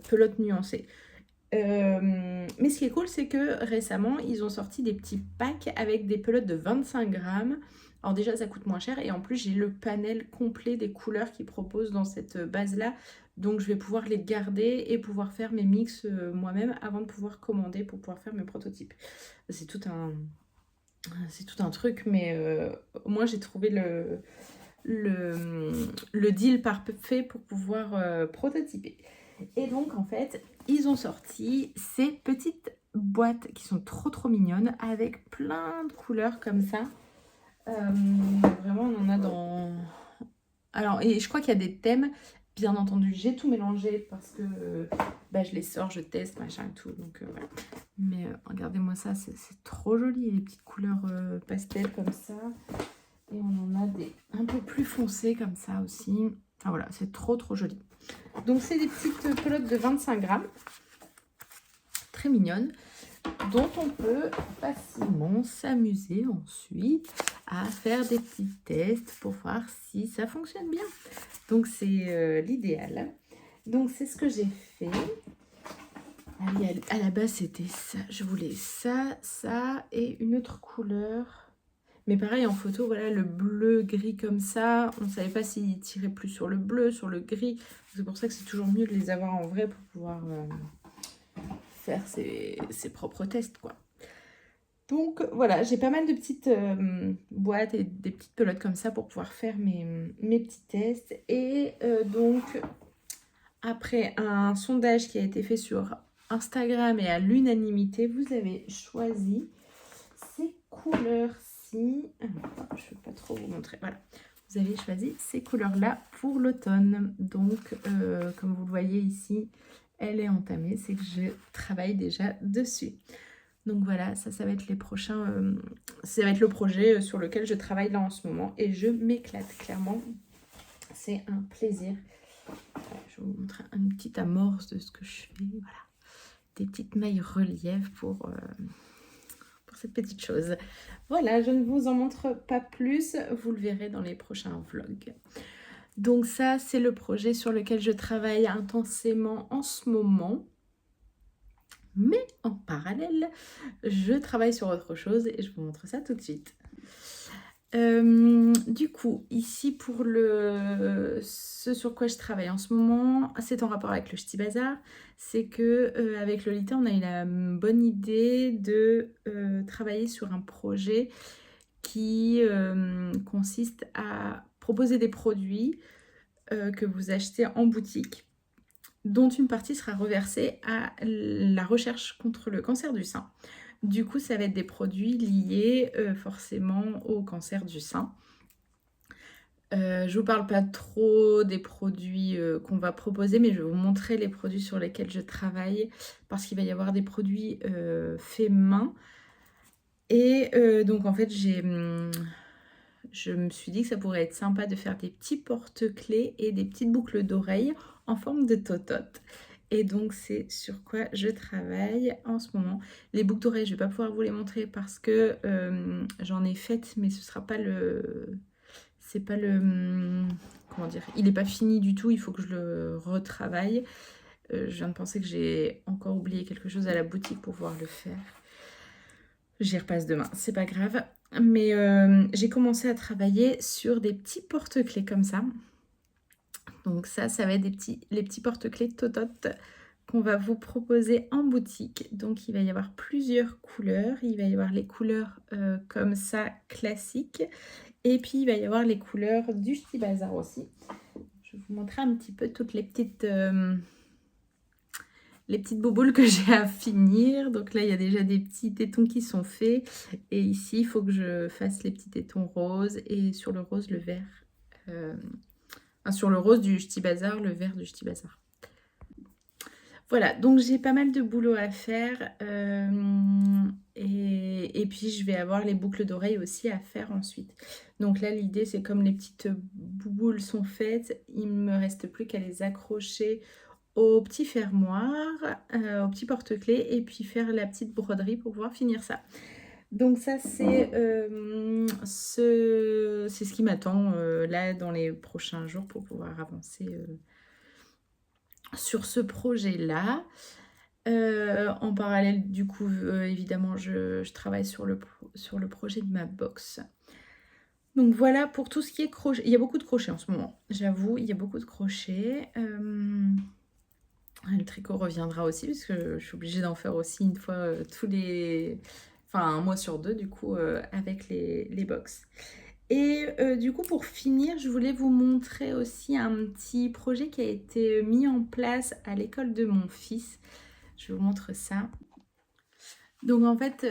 Speaker 1: pelotes nuancées. Mais ce qui est cool, c'est que récemment, ils ont sorti des petits packs avec des pelotes de 25 grammes. Alors déjà, ça coûte moins cher et en plus, j'ai le panel complet des couleurs qu'ils proposent dans cette base-là. Donc, je vais pouvoir les garder et pouvoir faire mes mix moi-même avant de pouvoir commander pour pouvoir faire mes prototypes. C'est tout un truc, mais moi, j'ai trouvé le deal parfait pour pouvoir prototyper. Et donc, en fait, ils ont sorti ces petites boîtes qui sont trop mignonnes avec plein de couleurs comme ça. Vraiment, on en a dans... Alors, et je crois qu'il y a des thèmes. Bien entendu, j'ai tout mélangé parce que je les sors, je teste, machin et tout. Donc, voilà. Mais regardez-moi ça, c'est trop joli. Les petites couleurs pastel comme ça. Et on en a des un peu plus foncées comme ça aussi. Enfin voilà, c'est trop joli. Donc, c'est des petites pelotes de 25 grammes. Très mignonnes. Dont on peut facilement s'amuser ensuite à faire des petits tests pour voir si ça fonctionne bien. Donc, c'est l'idéal. Donc, c'est ce que j'ai fait. À la base, c'était ça. Je voulais ça et une autre couleur. Mais pareil, en photo, voilà, le bleu-gris comme ça. On ne savait pas s'il tirait plus sur le bleu, sur le gris. C'est pour ça que c'est toujours mieux de les avoir en vrai pour pouvoir faire ses propres tests, quoi. Donc voilà, j'ai pas mal de petites boîtes et des petites pelotes comme ça pour pouvoir faire mes petits tests. Et donc, après un sondage qui a été fait sur Instagram et à l'unanimité, vous avez choisi ces couleurs-ci. Alors, je ne vais pas trop vous montrer. Voilà, vous avez choisi ces couleurs-là pour l'automne. Donc, comme vous le voyez ici, elle est entamée. C'est que je travaille déjà dessus. Donc voilà, ça va être les prochains... ça va être le projet sur lequel je travaille là en ce moment. Et je m'éclate, clairement. C'est un plaisir. Je vais vous montrer une petite amorce de ce que je fais. Voilà. Des petites mailles relief pour cette petite chose. Voilà, je ne vous en montre pas plus. Vous le verrez dans les prochains vlogs. Donc ça, c'est le projet sur lequel je travaille intensément en ce moment. Mais en parallèle, je travaille sur autre chose et je vous montre ça tout de suite. Du coup, ici pour ce sur quoi je travaille en ce moment, c'est en rapport avec le Ch'ti Bazar. C'est que avec Lolita, on a eu la bonne idée de travailler sur un projet qui consiste à proposer des produits que vous achetez en boutique, dont une partie sera reversée à la recherche contre le cancer du sein. Du coup, ça va être des produits liés forcément au cancer du sein. Je vous parle pas trop des produits qu'on va proposer, mais je vais vous montrer les produits sur lesquels je travaille, parce qu'il va y avoir des produits faits main. Et donc en fait, je me suis dit que ça pourrait être sympa de faire des petits porte-clés et des petites boucles d'oreilles en forme de totote. Et donc c'est sur quoi je travaille en ce moment. Les boucles d'oreilles, je vais pas pouvoir vous les montrer parce que j'en ai faites, mais ce sera pas le... C'est pas le... Comment dire? Il n'est pas fini du tout, il faut que je le retravaille. Je viens de penser que j'ai encore oublié quelque chose à la boutique pour pouvoir le faire. J'y repasse demain, c'est pas grave. Mais j'ai commencé à travailler sur des petits porte-clés comme ça. Donc ça va être les petits porte-clés Totote qu'on va vous proposer en boutique. Donc il va y avoir plusieurs couleurs. Il va y avoir les couleurs comme ça, classiques. Et puis il va y avoir les couleurs du Ch'ti Bazar aussi. Je vais vous montrer un petit peu toutes les petites bouboules que j'ai à finir. Donc là, il y a déjà des petits tétons qui sont faits. Et ici, il faut que je fasse les petits tétons roses. Et sur le rose, le vert. Sur le rose du Ch'ti Bazar, le vert du Ch'ti Bazar. Voilà, donc j'ai pas mal de boulot à faire. Et puis, je vais avoir les boucles d'oreilles aussi à faire ensuite. Donc là, l'idée, c'est comme les petites bouboules sont faites, il ne me reste plus qu'à les accrocher au petit fermoir, au petit porte-clés, et puis faire la petite broderie pour pouvoir finir ça. Donc ça, c'est ce qui m'attend là dans les prochains jours pour pouvoir avancer sur ce projet-là. En parallèle, du coup, évidemment, je travaille sur le projet de ma box. Donc voilà pour tout ce qui est crochet. Il y a beaucoup de crochets en ce moment, j'avoue, il y a beaucoup de crochets. Le tricot reviendra aussi, parce que je suis obligée d'en faire aussi une fois un mois sur deux, du coup, avec les box. Et du coup, pour finir, je voulais vous montrer aussi un petit projet qui a été mis en place à l'école de mon fils. Je vous montre ça. Donc en fait,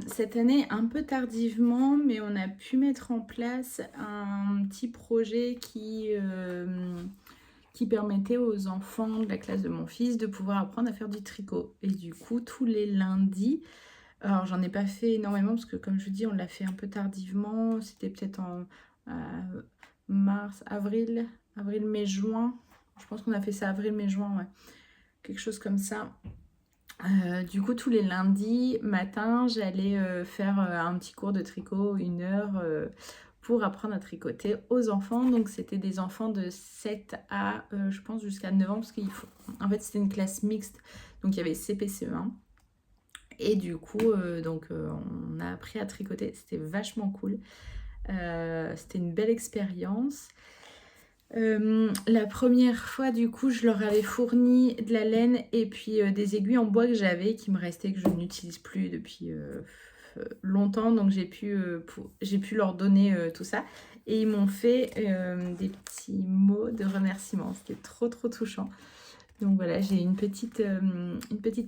Speaker 1: cette année, un peu tardivement, mais on a pu mettre en place un petit projet qui permettait aux enfants de la classe de mon fils de pouvoir apprendre à faire du tricot. Et du coup, tous les lundis, alors j'en ai pas fait énormément parce que comme je vous dis, on l'a fait un peu tardivement. C'était peut-être en mars, avril, mai, juin. Je pense qu'on a fait ça avril, mai, juin, ouais. Quelque chose comme ça. Du coup, tous les lundis matin, j'allais faire un petit cours de tricot, 1 heure, pour apprendre à tricoter aux enfants. Donc c'était des enfants de 7 à je pense jusqu'à 9 ans, parce en fait c'était une classe mixte, donc il y avait CP, CE1. Et du coup on a appris à tricoter, c'était vachement cool. C'était une belle expérience. La première fois, du coup, je leur avais fourni de la laine et puis des aiguilles en bois que j'avais, qui me restaient, que je n'utilise plus depuis longtemps. Donc j'ai pu leur donner tout ça. Et ils m'ont fait des petits mots de remerciement. C'était trop trop touchant. Donc voilà, j'ai une petite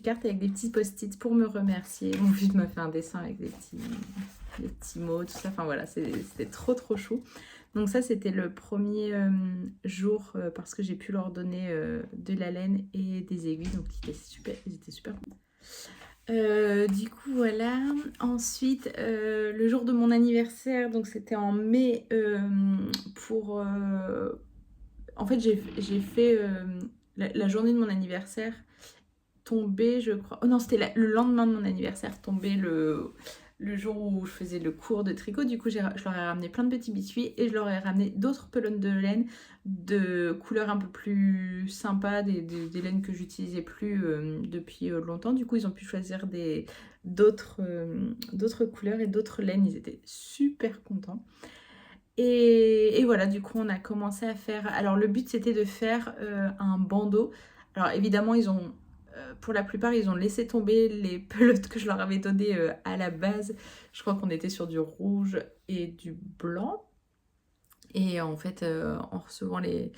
Speaker 1: carte avec des petits post-it pour me remercier. Mon fils m'a fait un dessin avec des petits mots, tout ça. Enfin voilà, c'était trop trop chou. Donc ça, c'était le premier jour parce que j'ai pu leur donner de la laine et des aiguilles. Donc ils étaient super contents. Du coup, voilà. Ensuite, le jour de mon anniversaire, donc c'était en mai, en fait, j'ai fait la journée de mon anniversaire tomber, je crois. Oh non, c'était le lendemain de mon anniversaire, tombé le le jour où je faisais le cours de tricot. Du coup, je leur ai ramené plein de petits biscuits et je leur ai ramené d'autres pelotes de laine de couleurs un peu plus sympas, des laines que j'utilisais plus depuis longtemps. Du coup, ils ont pu choisir d'autres couleurs et d'autres laines. Ils étaient super contents. Et voilà, du coup, on a commencé à faire... Alors, le but, c'était de faire un bandeau. Alors, évidemment, pour la plupart, ils ont laissé tomber les pelotes que je leur avais données à la base. Je crois qu'on était sur du rouge et du blanc. Et en fait, en recevant les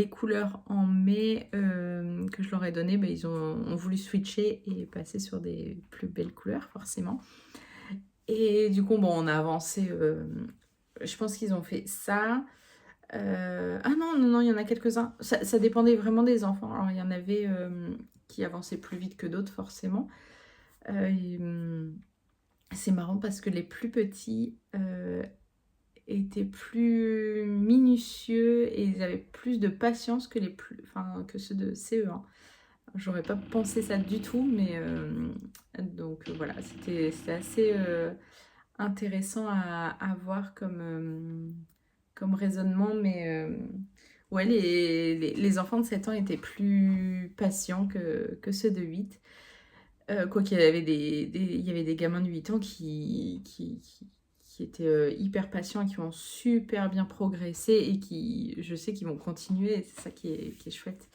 Speaker 1: couleurs en mai que je leur ai données, bah, ils ont voulu switcher et passer sur des plus belles couleurs, forcément. Et du coup, bon, on a avancé. Je pense qu'ils ont fait ça. Ah non, non, non, il y en a quelques-uns. Ça dépendait vraiment des enfants. Alors, il y en avait qui avançaient plus vite que d'autres, forcément. C'est marrant parce que les plus petits étaient plus minutieux et ils avaient plus de patience que que ceux de CE1. J'aurais pas pensé ça du tout, mais donc voilà, c'était assez intéressant à voir comme raisonnement, mais ouais, les enfants de 7 ans étaient plus patients que ceux de 8. Quoi qu'il y avait il y avait des gamins de 8 ans qui étaient hyper patients et qui ont super bien progressé et qui, je sais qu'ils vont continuer, c'est ça qui est chouette.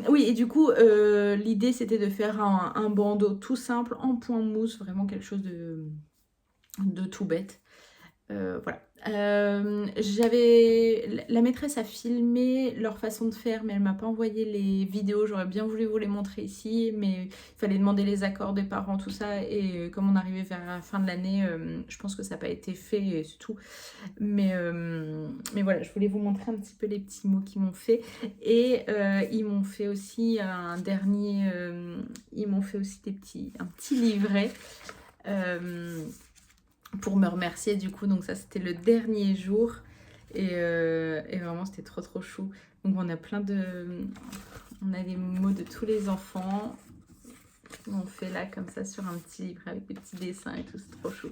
Speaker 1: Oui, et du coup, l'idée c'était de faire un bandeau tout simple en point mousse, vraiment quelque chose de tout bête. Voilà. La maîtresse a filmé leur façon de faire, mais elle m'a pas envoyé les vidéos. J'aurais bien voulu vous les montrer ici, mais il fallait demander les accords des parents, tout ça. Et comme on arrivait vers la fin de l'année, je pense que ça n'a pas été fait et c'est tout. Mais voilà, je voulais vous montrer un petit peu les petits mots qu'ils m'ont fait. Et ils m'ont fait aussi ils m'ont fait aussi un petit livret. Pour me remercier du coup, donc ça c'était le dernier jour et vraiment c'était trop chou. Donc on a les mots de tous les enfants, on fait là comme ça sur un petit livre avec des petits dessins et tout, c'est trop chou.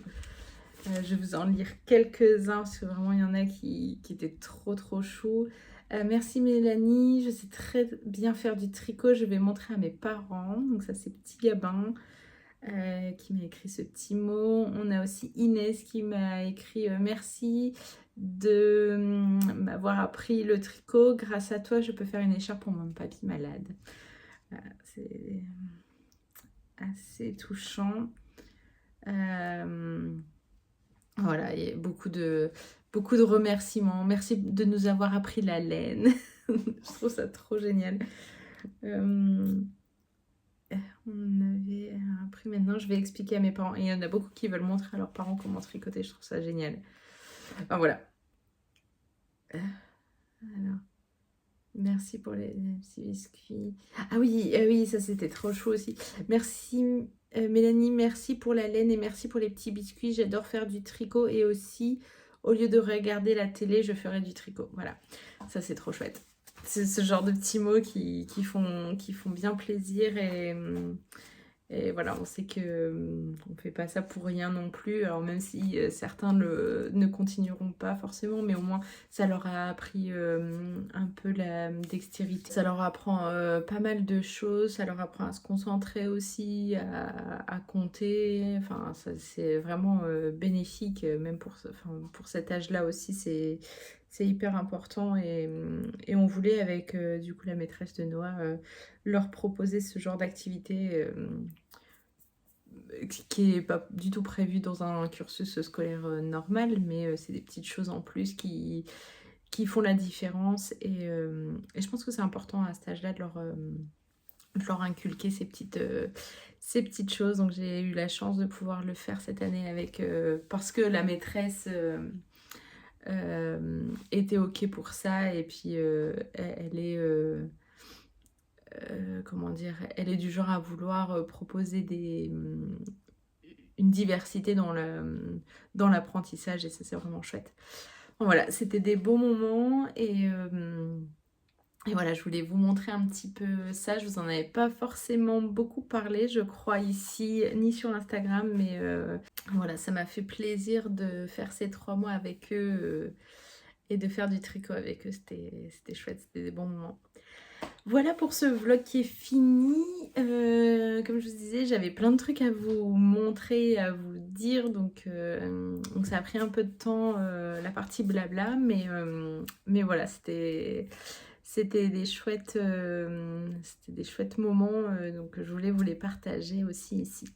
Speaker 1: Je vais vous en lire quelques-uns parce que vraiment il y en a qui étaient trop chou. Merci Mélanie, je sais très bien faire du tricot, je vais montrer à mes parents. Donc ça c'est Petit Gabin qui m'a écrit ce petit mot. On a aussi Inès qui m'a écrit merci de m'avoir appris le tricot. Grâce à toi, je peux faire une écharpe pour mon papy malade. C'est assez touchant. Voilà, il y a beaucoup de remerciements. Merci de nous avoir appris la laine. Je trouve ça trop génial. On avait appris maintenant, je vais expliquer à mes parents. Et il y en a beaucoup qui veulent montrer à leurs parents comment tricoter. Je trouve ça génial. Enfin voilà. Alors, merci pour les petits biscuits. Ah oui, oui, ça c'était trop chou aussi. Merci Mélanie, merci pour la laine et merci pour les petits biscuits. J'adore faire du tricot et aussi, au lieu de regarder la télé, je ferai du tricot. Voilà, ça c'est trop chouette. C'est ce genre de petits mots qui font bien plaisir et voilà, on sait que on fait pas ça pour rien non plus. Alors même si certains ne continueront pas forcément, mais au moins ça leur a appris un peu la dextérité. Ça leur apprend pas mal de choses, ça leur apprend à se concentrer aussi, à compter. Enfin, c'est vraiment bénéfique, même pour cet âge-là aussi, c'est hyper important et on voulait avec du coup la maîtresse de Noah leur proposer ce genre d'activité qui n'est pas du tout prévu dans un cursus scolaire normal, mais c'est des petites choses en plus qui font la différence et je pense que c'est important à cet âge-là de leur inculquer ces petites choses. Donc j'ai eu la chance de pouvoir le faire cette année avec parce que la maîtresse était ok pour ça et puis elle est comment dire, elle est du genre à vouloir proposer une diversité dans l'apprentissage et ça c'est vraiment chouette. Bon, voilà, c'était des beaux moments et Et voilà, je voulais vous montrer un petit peu ça. Je vous en avais pas forcément beaucoup parlé, je crois, ici, ni sur Instagram, mais voilà, ça m'a fait plaisir de faire ces 3 mois avec eux et de faire du tricot avec eux. C'était chouette, c'était des bons moments. Voilà pour ce vlog qui est fini. Comme je vous disais, j'avais plein de trucs à vous montrer, à vous dire, donc ça a pris un peu de temps, la partie blabla, mais voilà, c'était des chouettes moments, donc je voulais vous les partager aussi ici.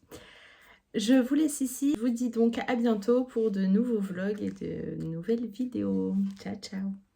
Speaker 1: Je vous laisse ici, je vous dis donc à bientôt pour de nouveaux vlogs et de nouvelles vidéos. Ciao ciao.